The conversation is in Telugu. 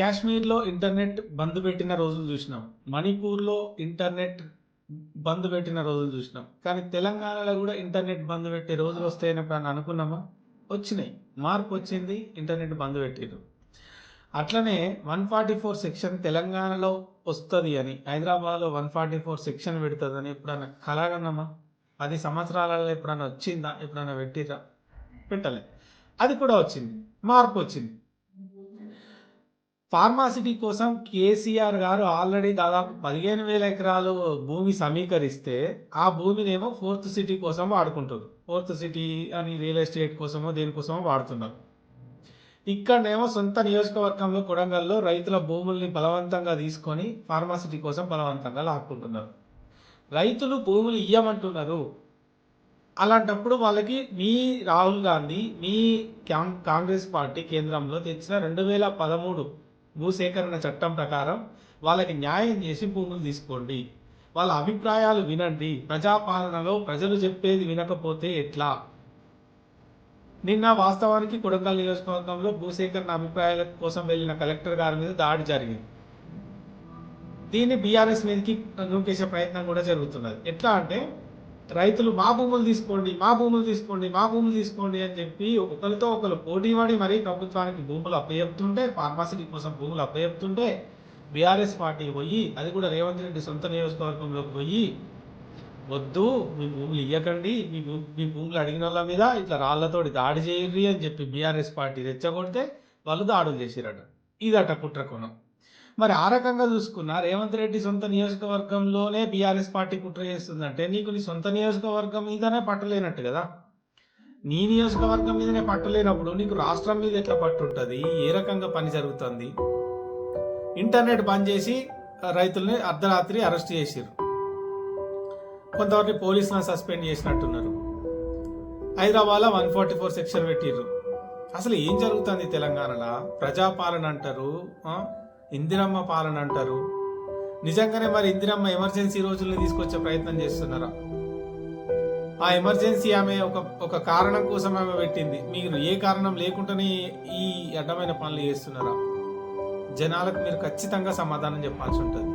కాశ్మీర్‌లో ఇంటర్నెట్ బంద్ పెట్టిన రోజులు చూసినాం. మణిపూర్‌లో ఇంటర్నెట్ బంద్ పెట్టిన రోజులు చూసినాం. కానీ తెలంగాణలో గూడా ఇంటర్నెట్ బంద్ పెట్టే రోజులొస్తాయని ఎప్పుడన్నా అనుకున్నామా? వచ్చినాయి. మార్పొచ్చింది. ఇంటర్నెట్ బంద్ పెట్టిర్రు. అట్లనే 144 సెక్షన్ తెలంగాణలో వస్తది అని, హైదరాబాద్‌లో 144 సెక్షన్ పెడతదని ఎప్పుడన్నా కలగన్నామా? 10 సంవత్సరాలలో ఎప్పుడన్నా వచ్చిందా? ఎప్పుడన్నా పెట్టిర్రా? పెట్టలే. అది కూడా వచ్చింది. మార్పొచ్చింది. ఫార్మాసిటీ కోసం కేసీఆర్ గారు ఆల్రెడీ దాదాపు 15,000 ఎకరాలు భూమి సమీకరిస్తే, ఆ భూమినేమో ఫోర్త్ సిటీ కోసం వాడుకుంటుర్రు. ఫోర్త్ సిటీ అని రియల్ ఎస్టేట్ కోసమో, దేనికోసమో వాడుతున్నారు. ఇక్కడనేమో సొంత నియోజకవర్గంలో కొడంగల్‌లో రైతుల భూముల్ని బలవంతంగా తీసుకొని ఫార్మాసిటీ కోసం బలవంతంగా లాక్కుంటున్నారు. రైతులు భూములు ఇయ్యమంటున్నారు. అలాంటప్పుడు వాళ్ళకి మీ రాహుల్ గాంధీ, మీ కాంగ్రెస్ పార్టీ కేంద్రంలో తెచ్చిన 2013 భూసేకరణ చట్టం ప్రకారం వాళ్ళకి న్యాయం చేసి భూములు తీసుకోండి. వాళ్ళ అభిప్రాయాలు వినండి. ప్రజాపాలనలో ప్రజలు చెప్పేది వినకపోతే ఎట్లా? నిన్న వాస్తవానికి కొడంగల్ నియోజకవర్గంలో భూసేకరణ అభిప్రాయాల కోసం వెళ్ళిన కలెక్టర్ గారి మీద దాడి జరిగింది. దీన్ని బీఆర్ఎస్ మీదకి నూకేసే ప్రయత్నం కూడా జరుగుతున్నది. ఎట్లా అంటే, రైతులు మా భూములు తీసుకోండి, మా భూములు తీసుకోండి, మా భూములు తీసుకోండి అని చెప్పి ఒకరితో ఒకరు పోటీపడి మరీ ప్రభుత్వానికి భూములు అప్పచెప్తుంటే, ఫార్మాసిటీ కోసం భూములు అప్పచెప్తుంటే, బీఆర్ఎస్ పార్టీ పోయి, అది కూడా రేవంత్ రెడ్డి సొంత నియోజకవర్గంలోకి పోయి, వద్దు మీ భూములు ఇయ్యకండి, మీ భూములు అడిగిన వాళ్ళ మీద ఇట్లా రాళ్లతోటి దాడి చేయర్రి అని చెప్పి బీఆర్ఎస్ పార్టీ రెచ్చగొడితే వాళ్ళు దాడులు చేసిరట. ఇదట కుట్రకోణం. మరి ఆ రకంగా చూసుకున్నా రేవంత్ రెడ్డి సొంత నియోజకవర్గంలోనే బీఆర్ఎస్ పార్టీ కుట్ర చేస్తుందంటే, నీకు నీ సొంత నియోజకవర్గం మీదనే పట్టలేనట్టు కదా. నీ నియోజకవర్గం మీదనే పట్టలేనప్పుడు నీకు రాష్ట్రం మీద ఎట్లా పట్టుంటుంది? ఏ రకంగా పని జరుగుతుంది? ఇంటర్నెట్ బంద్ చేసి రైతుల్ని అర్ధరాత్రి అరెస్ట్ చేసిర్రు. కొంతవరకు పోలీసులను సస్పెండ్ చేసినట్టున్నారు. హైదరాబాద్లో 144 సెక్షన్ పెట్టిర్రు. అసలు ఏం జరుగుతుంది తెలంగాణలో? ప్రజాపాలన అంటారు, ఇందిరమ్మ పాలన అంటారు. నిజంగానే మరి ఇందిరమ్మ ఎమర్జెన్సీ రోజుల్ని తీసుకొచ్చే ప్రయత్నం చేస్తున్నారా? ఆ ఎమర్జెన్సీ ఆమె ఒక కారణం కోసం ఆమె పెట్టింది. మీరు ఏ కారణం లేకుండానే ఈ అడ్డమైన పనులు చేస్తున్నారా? జనాలకు మీరు ఖచ్చితంగా సమాధానం చెప్పాల్సి ఉంటుంది.